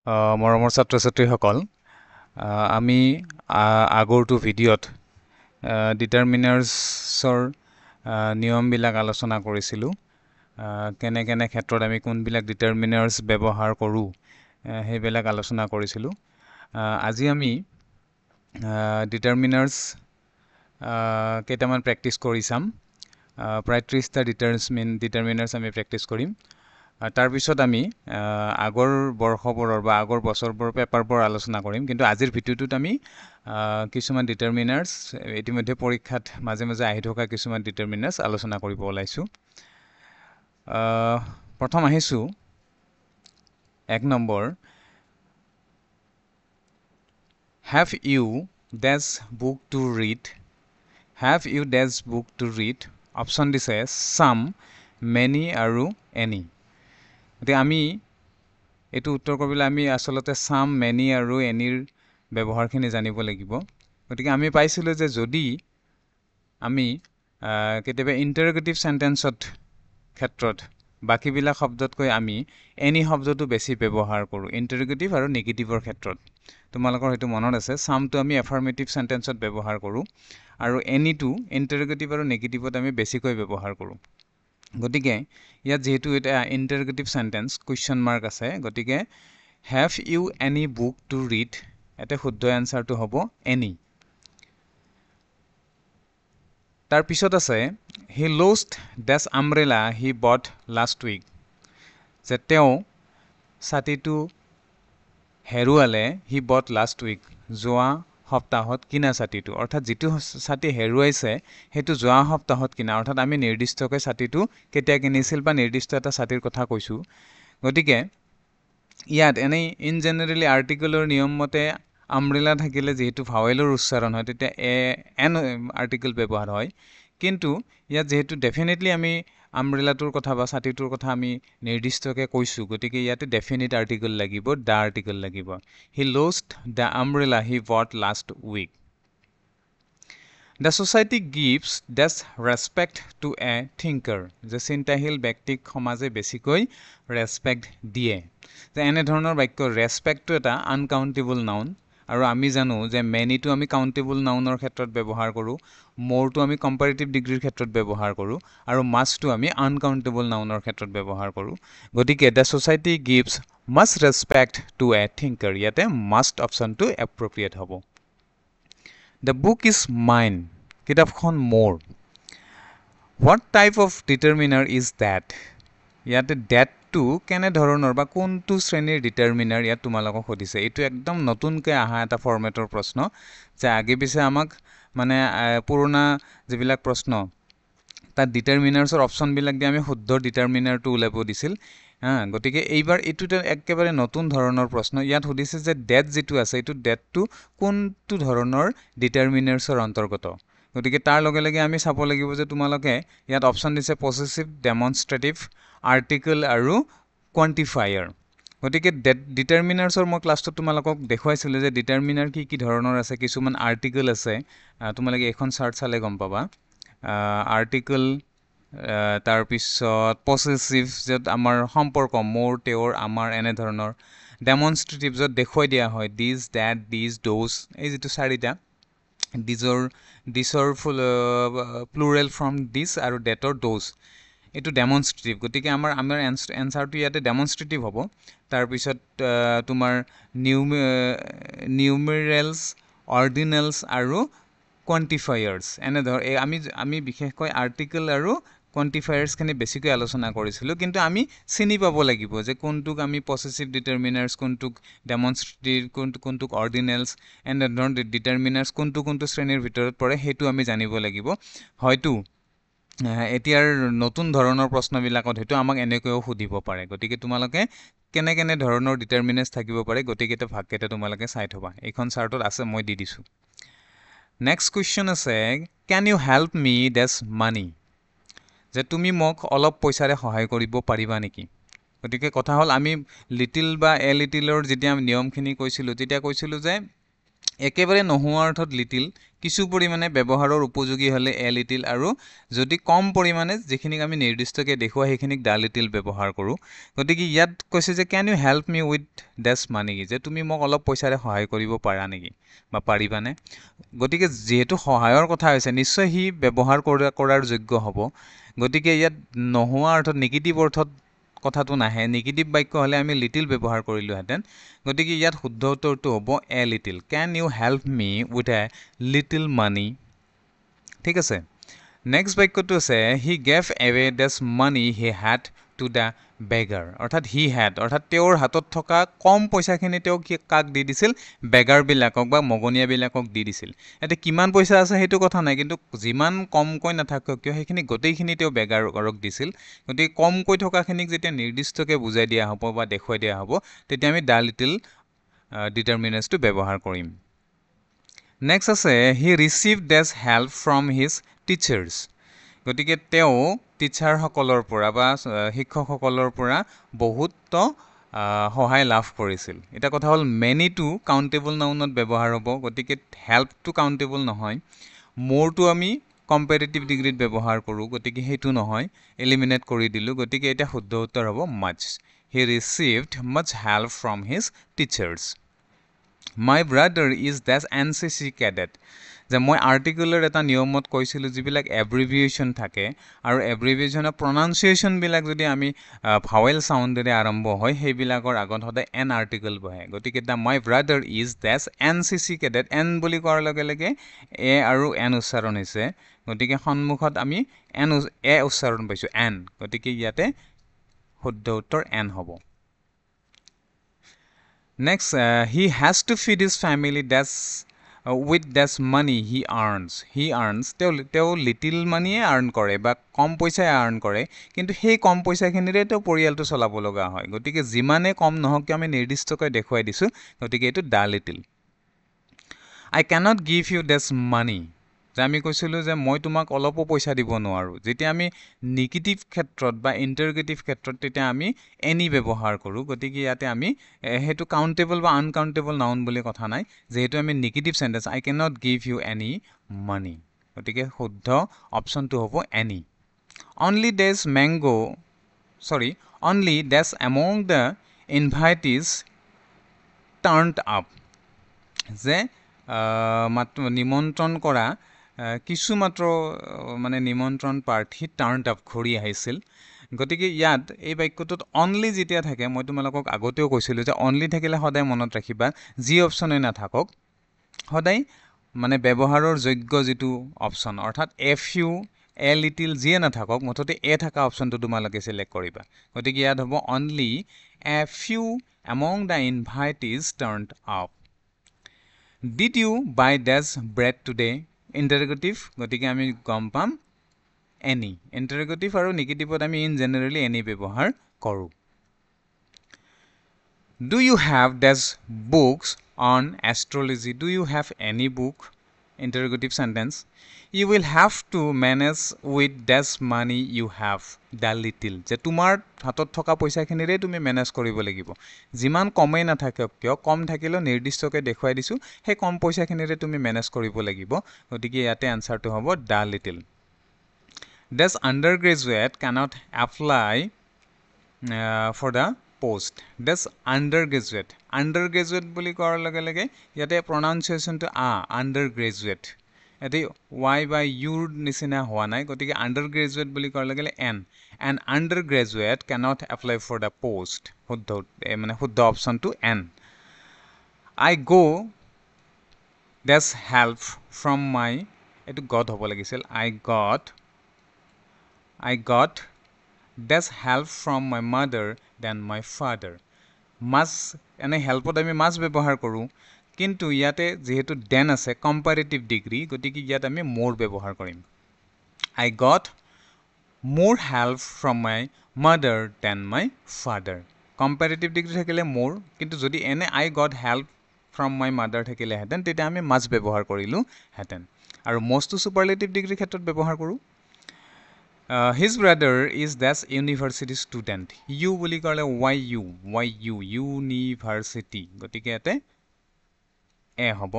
মৰমৰ ছাত্ৰ ছাত্ৰীসকল, আমি আগৰটো ভিডিঅ'ত ডিটাৰমিনাৰ্ছৰ নিয়মবিলাক আলোচনা কৰিছিলোঁ। কেনে ক্ষেত্ৰত আমি কোনবিলাক ডিটাৰমিনাৰ্ছ ব্যৱহাৰ কৰোঁ সেইবিলাক আলোচনা কৰিছিলোঁ। আজি আমি ডিটাৰমিনাৰ্ছ কেইটামান প্ৰেক্টিছ কৰি চাম। প্ৰায় 30টা ডিটাৰমিনাৰ্ছ আমি প্ৰেক্টিছ কৰিম। তাৰপিছত আমি আগৰ বৰ্ষবোৰৰ বা আগৰ বছৰবোৰৰ পেপাৰবোৰ আলোচনা কৰিম। কিন্তু আজিৰ ভিডিঅ'টোত আমি কিছুমান ডিটাৰমিনাৰ্ছ ইতিমধ্যে পৰীক্ষাত মাজে মাজে আহি থকা কিছুমান ডিটাৰমিনাৰ্ছ আলোচনা কৰিব ওলাইছোঁ। প্ৰথম আহিছোঁ 1 number. Have you dash book to read? Have you dash book to read? Option দিছে some, many আৰু any। গতিকে আমি এইটো উত্তৰ কৰিবলৈ আমি আচলতে some, many আৰু anyৰ ব্যৱহাৰখিনি জানিব লাগিব। গতিকে আমি পাইছিলোঁ যে যদি আমি কেতিয়াবা ইণ্টাৰগেটিভ চেণ্টেন্সত ক্ষেত্ৰত বাকীবিলাক শব্দতকৈ আমি any শব্দটো বেছি ব্যৱহাৰ কৰোঁ ইণ্টাৰগেটিভ আৰু নেগেটিভৰ ক্ষেত্ৰত। তোমালোকৰ সেইটো মনত আছে, চামটো আমি এফাৰ্মেটিভ চেণ্টেন্সত ব্যৱহাৰ কৰোঁ আৰু এনিটো ইণ্টাৰগেটিভ আৰু নেগেটিভত আমি বেছিকৈ ব্যৱহাৰ কৰোঁ। গতিকে ইয়াত যিহেতু এটা ইণ্টাৰগেটিভ চেণ্টেন্স কুৱেশ্যন মাৰ্ক আছে, গতিকে have you any book to read, ইয়াতে শুদ্ধ এনচাৰটো হ'ব এনি। তাৰপিছত আছে হি lost dash umbrella he bought last week, যে তেওঁ ছাতিটো হেৰুৱালে হি বট লাষ্ট উইক, যোৱা সপ্তাহত কিনা ছাতিটো। অৰ্থাৎ যিটো ছাতি হেৰুৱাইছে সেইটো যোৱা সপ্তাহত কিনা, অৰ্থাৎ আমি নিৰ্দিষ্টকৈ ছাতিটো কেতিয়া কিনিছিল বা নিৰ্দিষ্ট এটা ছাতিৰ কথা কৈছোঁ। গতিকে ইয়াত এনেই ইন জেনেৰেলি আৰ্টিকলৰ নিয়ম মতে আমব্ৰেলা থাকিলে যিহেতু ভাৱেলৰ উচ্চাৰণ হয় তেতিয়া এন আৰ্টিকল ব্যৱহাৰ হয়। কিন্তু ইয়াত যিহেতু ডেফিনেটলি আমি আমব্ৰেলাটোৰ কথা বা ছাতিটোৰ কথা আমি নিৰ্দিষ্টকৈ কৈছোঁ, গতিকে ইয়াতে ডেফিনিট আৰ্টিকল লাগিব, দ্য আৰ্টিকল লাগিব। He lost the umbrella he bought last week. The society gives dash respect to a thinker, যে চিন্তাশীল ব্যক্তিক সমাজে বেছিকৈ ৰেচপেক্ট দিয়ে। যে এনেধৰণৰ বাক্য, ৰেচপেক্টটো এটা আনকাউণ্টেবল নাউন আৰু আমি জানো যে মেনিটো আমি কাউণ্টেবল নাউনৰ ক্ষেত্ৰত ব্যৱহাৰ কৰোঁ, মৰটো আমি কম্পাৰেটিভ ডিগ্ৰীৰ ক্ষেত্ৰত ব্যৱহাৰ কৰোঁ আৰু মাছটো আমি আনকাউণ্টেবল নাউনৰ ক্ষেত্ৰত ব্যৱহাৰ কৰোঁ। গতিকে the society gives much respect to a thinker, ইয়াতে মাষ্ট অপশ্যনটো এপ্ৰপ্ৰিয়েট হ'ব। দ্য বুক ইজ মাইন, কিতাপখন মোৰ। What type of determiner is that, ইয়াতে ডেটটো কেনেধৰণৰ বা কোনটো শ্ৰেণীৰ ডিটাৰমিনাৰ ইয়াত তোমালোকক সুধিছে। এইটো একদম নতুনকৈ অহা এটা ফৰ্মেটৰ প্ৰশ্ন, যে আগে পিছে আমাক মানে পুৰণা যিবিলাক প্ৰশ্ন তাত ডিটাৰমিনাৰ্ছৰ অপশ্যনবিলাক দি আমি শুদ্ধ ডিটাৰমিনাৰটো ওলাব দিছিল। গতিকে এইবাৰ এইটো একেবাৰে নতুন ধৰণৰ প্ৰশ্ন। ইয়াত সুধিছে যে ডেট যিটো আছে এইটো ডেটটো কোনটো ধৰণৰ ডিটাৰমিনাৰ্ছৰ অন্তৰ্গত। গতিকে তাৰ লগে লগে আমি চাব লাগিব যে তোমালোকে ইয়াত অপশ্যন দিছে পছেচিভ, ডেমনষ্ট্ৰেটিভ, আৰ্টিকল আৰু কোৱান্টিফায়াৰ। গতিকে ডিটাৰমিনাৰ্ছৰ মই ক্লাছটোত তোমালোকক দেখুৱাইছিলোঁ যে ডিটাৰমিনাৰ কি ধৰণৰ আছে। কিছুমান আৰ্টিকল আছে, তোমালোকে এইখন চাৰ্ট চালে গম পাবা। আৰ্টিকল, তাৰপিছত পছেচিভ য'ত আমাৰ সম্পৰ্ক মোৰ, তেওঁৰ, আমাৰ এনেধৰণৰ। ডেমনষ্ট্ৰেটিভ য'ত দেখুৱাই দিয়া হয় দিজ, ডেট, দিজ, দ'জ, এই যিটো চাৰিটা, দিছৰ প্লুৰেল ফ্ৰম দিছ আৰু ডেটৰ দ'জ, এইটো ডেমনষ্ট্ৰেটিভ। গতিকে আমাৰ এনচাৰটো ইয়াতে ডেমনষ্ট্ৰেটিভ হ'ব। তাৰপিছত তোমাৰ নিউমেৰেলছ, অৰ্ডিনেলছ আৰু কোৱান্টিফায়াৰ্ছ, আমি বিশেষকৈ আৰ্টিকল আৰু কোৱান্টিফায়াৰ্ছখিনি বেছিকৈ আলোচনা কৰিছিলোঁ। কিন্তু আমি চিনি পাব লাগিব যে কোনটোক আমি পছেচিভ ডিটাৰমিনাৰ্ছ, কোনটোক ডেমনষ্ট্ৰেটিভ, কোনটোক অৰ্ডিনেলছ, এনেধৰণৰ ডিটাৰমিনাৰ্ছ কোনটো শ্ৰেণীৰ ভিতৰত পৰে সেইটো আমি জানিব লাগিব। হয়তো এতিয়াৰ নতুন ধৰণৰ প্ৰশ্নবিলাকত হয়তো আমাক এনেকৈও সুধিব পাৰে। গতিকে তোমালোকে কেনে ধৰণৰ ডিটাৰমিনাৰ্ছ থাকিব পাৰে গোটেইকেইটা ভাগকেইটা তোমালোকে চাই থবা। এইখন চাৰ্টত আছে, মই দি দিছোঁ। নেক্সট কুৱেশ্যন আছে কেন ইউ হেল্প মি ডেছ মানি, যে তুমি মোক অলপ পইচাৰে সহায় কৰিব পাৰিবা নেকি। গতিকে কথা হ'ল আমি লিটিল বা লিটিলৰ যেতিয়া নিয়মখিনি কৈছিলোঁ তেতিয়া কৈছিলোঁ যে একেবাৰে নোহোৱা অৰ্থত লিটিল কিছু পৰিমাণে ব্যৱহাৰৰ উপযোগী হ'লে এ লিটিল আৰু যদি কম পৰিমাণে যিখিনিক আমি নিৰ্দিষ্টকৈ দেখুওৱা সেইখিনিক দা লিটিল ব্যৱহাৰ কৰোঁ গতিকে ইয়াত কৈছে যে কেন you help me with dash মানি যে তুমি মোক অলপ পইচাৰে সহায় কৰিব পাৰা নেকি বা পাৰিবানে গতিকে যিহেতু সহায়ৰ কথা হৈছে নিশ্চয় সি ব্যৱহাৰ কৰাৰ যোগ্য হ'ব গতিকে ইয়াত নোহোৱা অৰ্থত নিগেটিভ অৰ্থত কথাটো নাহে নিগেটিভ বাক্য হ'লে আমি লিটিল ব্যৱহাৰ কৰিলোহেঁতেন গতিকে ইয়াত শুদ্ধ উত্তৰটো হ'ব a little can you help me with a little money ঠিক আছে নেক্সট বাক্যটো আছে he gave away dash money he had to the beggar অৰ্থাৎ হি হেড অৰ্থাৎ তেওঁৰ হাতত থকা কম পইচাখিনি তেওঁ কাক দি দিছিল বেগাৰবিলাকক বা মগনীয়াবিলাকক দি দিছিল এতিয়া কিমান পইচা আছে সেইটো কথা নাই কিন্তু যিমান কমকৈ নাথাকক কিয় সেইখিনি গোটেইখিনি তেওঁ বেগাৰক দিছিল গতিকে কমকৈ থকাখিনিক যেতিয়া নিৰ্দিষ্টকৈ বুজাই দিয়া হ'ব বা দেখুৱাই দিয়া হ'ব তেতিয়া আমি দা লিটিল ডিটাৰমিনেন্সটো ব্যৱহাৰ কৰিম নেক্সট আছে he received dash help from his teachers গতিকে তেওঁ টিচাৰসকলৰ পৰা বা শিক্ষকসকলৰ পৰা বহুত সহায় লাভ কৰিছিল এটা কথা হ'ল মেনিটো কাউণ্টেবল নাউনত ব্যৱহাৰ হ'ব গতিকে হেল্পটো কাউণ্টেবল নহয় মোৰটো আমি কম্পেৰেটিভ ডিগ্ৰীত ব্যৱহাৰ কৰোঁ গতিকে সেইটো নহয় এলিমিনেট কৰি দিলোঁ গতিকে এতিয়া শুদ্ধ উত্তৰ হ'ব much he received much help from his teachers my brother is dash NCC cadet যে মই আৰ্টিকুলাৰ এটা নিয়মত কৈছিলোঁ যিবিলাক এব্ৰিভিয়েশ্যন থাকে আৰু এব্ৰিভিয়েশ্যনৰ প্ৰনাউন্সিয়েশ্যনবিলাক যদি আমি ভাৱেল চাউণ্ডেৰে আৰম্ভ হয় সেইবিলাকৰ আগত সদায় এন আৰ্টিকল বহে গতিকে the my brother is dash NCC cadet an বুলি কোৱাৰ লগে লগে এ আৰু এন উচ্চাৰণ হৈছে গতিকে সন্মুখত আমি এ উচ্চাৰণ পাইছোঁ এন গতিকে ইয়াতে শুদ্ধ উত্তৰ এন হ'ব next he has to feed his family dash with dash money he earns তেওঁ লিটিল মানিয়ে আৰ্ণ কৰে বা কম পইচাই আৰ্ণ কৰে কিন্তু সেই কম পইচাখিনিৰে তেওঁ পৰিয়ালটো চলাব লগা হয় গতিকে যিমানে কম নহওক কিয় আমি নিৰ্দিষ্টকৈ দেখুৱাই দিছোঁ গতিকে এইটো দা লিটিল আই কেনট গিভ ইউ ডেছ মানি যে আমি কৈছিলোঁ যে মই তোমাক অলপো পইচা দিব নোৱাৰোঁ যেতিয়া আমি নিগেটিভ ক্ষেত্ৰত বা ইণ্টাৰগেটিভ ক্ষেত্ৰত তেতিয়া আমি এনি ব্যৱহাৰ কৰোঁ গতিকে ইয়াতে আমি সেইটো কাউণ্টেবল বা আনকাউণ্টেবল নাউন বুলি কথা নাই যিহেতু আমি negative sentence I can not give you any money গতিকে শুদ্ধ অপশ্যনটো হ'ব any only dash among the invitees turned up যে নিমন্ত্ৰণ কৰা কিছু মাত্ৰ মানে নিমন্ত্ৰণ প্ৰাৰ্থী টাৰ্ণ আপ ঘূৰি আহিছিল গতিকে ইয়াত এই বাক্যটোত অনলি যেতিয়া থাকে মই তোমালোকক আগতেও কৈছিলোঁ যে অনলি থাকিলে সদায় মনত ৰাখিবা যি অপশ্যনে নাথাকক সদায় মানে ব্যৱহাৰৰ যোগ্য যিটো অপশ্যন অৰ্থাৎ এফ ইউ এ লিটিল যিয়ে নাথাকক মুঠতে এ থকা অপশ্যনটো তোমালোকে চিলেক্ট কৰিবা গতিকে ইয়াত হ'ব only a few among the invitees turned up did you buy dash bread today interrogative গতিকে আমি গম পাম এনি ইণ্টাৰগেটিভ আৰু নিগেটিভত আমি ইন জেনেৰেলি এনি ব্যৱহাৰ কৰোঁ do you have dash books on astrology do you have any book interrogative sentence you will have to manage with dash money you have the little যে তোমাৰ হাতত থকা পইচাখিনিৰে তুমি manage কৰিব লাগিব যিমান কমেই নাথাকক কিয় কম থাকিলেও নিৰ্দিষ্টকৈ দেখুৱাই দিছোঁ সেই কম পইচাখিনিৰে তুমি মেনেজ কৰিব লাগিব গতিকে ইয়াতে এনচাৰটো হ'ব the little dash under graduate cannot apply for the post dash under graduate বুলি কোৱাৰ লগে লগে ইয়াতে প্ৰনাউন্সিয়েশ্যনটো আণ্ডাৰ গ্ৰেজুৱেট ইয়াতে ৱাই বা ইউৰ নিচিনা হোৱা নাই গতিকে আণ্ডাৰ গ্ৰেজুৱেট বুলি কোৱাৰ লগে লগে an under graduate cannot apply for the post শুদ্ধ অপশ্যনটো এন আই গ' ডেছ হেল্প ফ্ৰম মাই এইটো গড হ'ব লাগিছিল I got dash help from my mother then my father much এনে হেল্পত আমি মাছ ব্যৱহাৰ কৰোঁ কিন্তু ইয়াতে যিহেতু দেন আছে কম্পাৰেটিভ ডিগ্ৰী গতিকে ইয়াত আমি মোৰ ব্যৱহাৰ কৰিম আই গট মোৰ help from my mother then my father comparative degree থাকিলে মোৰ কিন্তু যদি এনে I got help from my mother থাকিলেহেঁতেন তেতিয়া আমি মাছ ব্যৱহাৰ কৰিলোঁহেঁতেন আৰু মষ্টটো ছুপাৰলেটিভ ডিগ্ৰীৰ ক্ষেত্ৰত ব্যৱহাৰ কৰোঁ his brother is dash university student U বুলি ক'লে ৱাই ইউ ইউনিভাৰ্চিটি গতিকে ইয়াতে এ হ'ব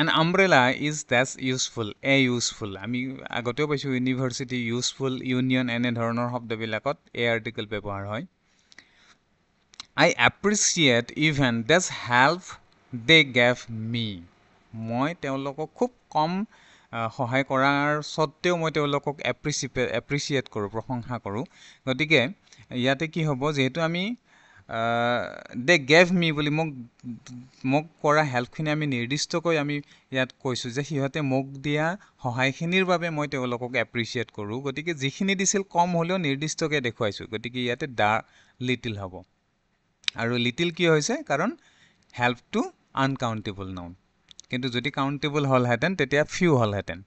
An umbrella is thus useful, a useful. আমি আগতেও পাইছোঁ ইউনিভাৰ্চিটি, ইউজফুল, ইউনিয়ন এনে ধৰণৰ শব্দবিলাকত a আৰ্টিকল ব্যৱহাৰ হয়। I appreciate even this help they gave me. মই তেওঁলোকক খুব কম সহায় কৰাৰ সত্ত্বেও মই তেওঁলোকক এপ্ৰিচিয়েট কৰোঁ, প্ৰশংসা কৰোঁ। গতিকে ইয়াতে কি হ'ব, যিহেতু আমি দে গেভ মি বুলি মোক কৰা হেল্পখিনি আমি নিৰ্দিষ্টকৈ আমি ইয়াত কৈছোঁ যে সিহঁতে মোক দিয়া সহায়খিনিৰ বাবে মই তেওঁলোকক এপ্ৰিচিয়েট কৰোঁ। গতিকে যিখিনি দিছিল কম হ'লেও নিৰ্দিষ্টকৈ দেখুৱাইছোঁ। গতিকে ইয়াতে দ্য লিটিল হ'ব। আৰু লিটিল কিয় হৈছে, কাৰণ হেল্পটো আনকাউণ্টেবল নাউন। কিন্তু যদি কাউণ্টেবল হ'লহেঁতেন তেতিয়া ফিউ হ'লহেঁতেন।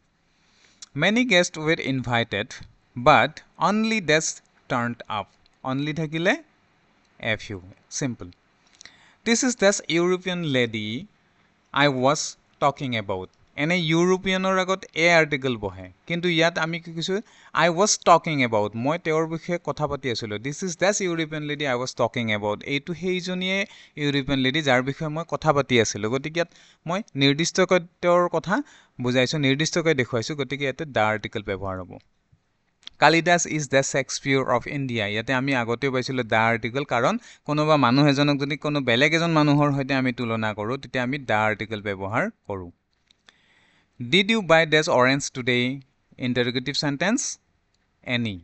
মেনি গেষ্ট ৱেৰ ইনভাইটেড বাট অনলি ডেছ টাৰ্ণড আপ। অনলি থাকিলে a few. Simple. This is this European lady I was talking about. এনে ইউৰোপিয়ানৰ আগত a আৰ্টিকল বহে, কিন্তু ইয়াত আমি কি কৈছোঁ, I was talking about, মই তেওঁৰ বিষয়ে কথা পাতি আছিলোঁ। This is this European lady I was talking about. এইটো সেইজনীয়ে ইউৰোপিয়ান লেডি যাৰ বিষয়ে মই কথা পাতি আছিলোঁ। গতিকে ইয়াত মই নিৰ্দিষ্টকৈ তেওঁৰ কথা বুজাইছোঁ, নিৰ্দিষ্টকৈ দেখুৱাইছোঁ। গতিকে ইয়াতে দ্য আৰ্টিকল ব্যৱহাৰ হ'ব। Kalidas is the Shakespeare of India. ইয়াতে আমি আগতেও পাইছিলোঁ দ্য আৰ্টিকল, কাৰণ কোনোবা মানুহ এজনক যদি কোনো বেলেগ এজন মানুহৰ সৈতে আমি তুলনা কৰোঁ তেতিয়া আমি দ্য আৰ্টিকল ব্যৱহাৰ কৰোঁ। Did you buy dash orange today? Interrogative sentence, any.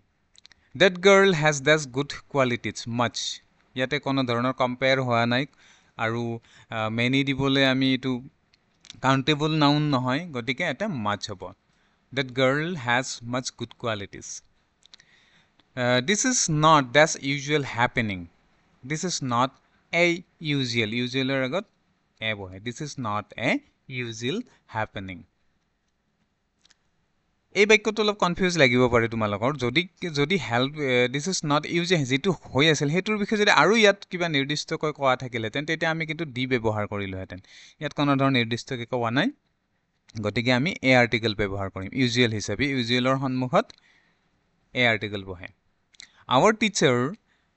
That girl has dash good qualities, much. ইয়াতে কোনো ধৰণৰ কম্পেয়াৰ হোৱা নাই, আৰু মেনি দিবলৈ আমি এইটো কাউণ্টেবল নাউন নহয়, গতিকে এটা মাছ হ'ব। That girl has much good qualities. This is not that's usual happening. This is not a usual. Usual er agot a bohe. This is not a usual happening. এই বাক্যটো অলপ কনফিউজ লাগিব পাৰে তোমালোকৰ। যদি help this is not use যিটো হৈ আছিল সেইটোৰ বিষয়ে যদি আৰু ইয়াত কিবা নিৰ্দিষ্টকৈ কোৱা থাকিলেহেঁতেন তেতিয়া আমি কিন্তু ডি ব্যৱহাৰ কৰিলোহেঁতেন। ইয়াত কোনো ধৰণৰ নিৰ্দিষ্টকৈ কোৱা নাই, গতিকে আমি এ আৰ্টিকল ব্যৱহাৰ কৰিম ইউজুৱেল হিচাপে। ইউজুৱেলৰ সন্মুখত এ আৰ্টিকল বহে। আৱাৰ টিচাৰ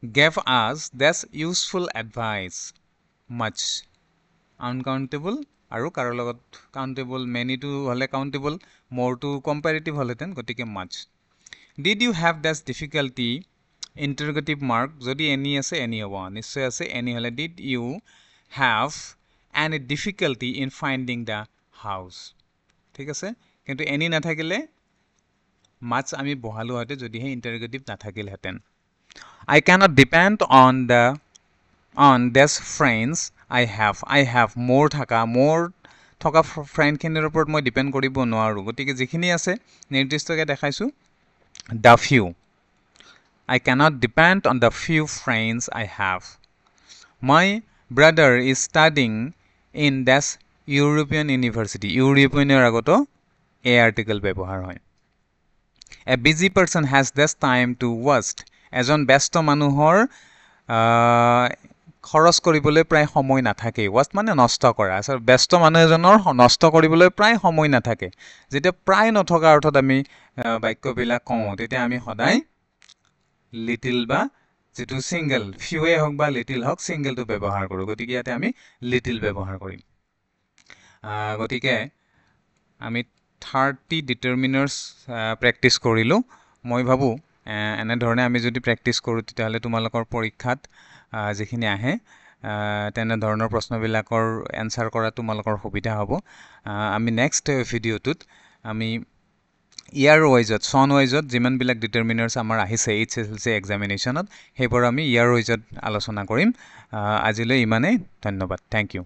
গেভ আছ ডেছ ইউজফুল এডভাইচ, মাছ। আনকাউণ্টেবল আৰু কাৰো লগত কাউণ্টেবল, মেনিটো হ'লে কাউণ্টেবল, মৰটো কম্পেৰেটিভ হ'লহেঁতেন, গতিকে much. Did you have dash difficulty? Interrogative mark, যদি এনি আছে এনি হ'ব, নিশ্চয় আছে। এনি হ'লে did you have any difficulty in finding the house. ঠিক আছে, কিন্তু এনি নাথাকিলে মাছ আমি বহালো হয়তো যদিহে ইণ্টাৰগেটিভ নাথাকিলহেঁতেন। I cannot depend on dash friends I have মোৰ থকা ফ্ৰেণ্ডখিনিৰ ওপৰত মই ডিপেণ্ড কৰিব নোৱাৰোঁ। গতিকে যিখিনি আছে নিৰ্দিষ্টকৈ দেখাইছোঁ the few. I cannot depend on the few friends I have. My brother is studying in dash European university. ইউৰোপিয়ানৰ আগতো এ আৰ্টিকল ব্যৱহাৰ হয়। A busy person has dash time to waste. এজন ব্যস্ত মানুহৰ খৰচ কৰিবলৈ প্ৰায় সময় নাথাকে। ৱাষ্ট মানে নষ্ট কৰা। আচলতে ব্যস্ত মানুহ এজনৰ নষ্ট কৰিবলৈ প্ৰায় সময় নাথাকে। যেতিয়া প্ৰায় নথকা অৰ্থত আমি বাক্যবিলাক কওঁ তেতিয়া আমি সদায় লিটিল বা যিটো ছিংগল, ফিউৱে হওক বা লিটিল হওক, ছিংগলটো ব্যৱহাৰ কৰোঁ। গতিকে ইয়াতে আমি লিটিল ব্যৱহাৰ কৰিম। গতিকে আমি 30 ডিটাৰমিনাৰ্ছ প্ৰেক্টিছ কৰিলোঁ। মই ভাবোঁ এনেধৰণে আমি যদি প্ৰেক্টিছ কৰোঁ তেতিয়াহ'লে তোমালোকৰ পৰীক্ষাত যিখিনি আহে তেনেধৰণৰ প্ৰশ্নবিলাকৰ এনচাৰ কৰাত তোমালোকৰ সুবিধা হ'ব। আমি নেক্সট ভিডিঅ'টোত আমি ইয়াৰ ৱাইজত, চন ৱাইজত যিমানবিলাক ডিটাৰমিনাৰ্ছ আমাৰ আহিছে HSLC এক্সামিনেশ্যনত সেইবোৰ আমি ইয়াৰ ৱাইজত আলোচনা কৰিম। আজিলৈ ইমানেই, ধন্যবাদ, থেংক ইউ।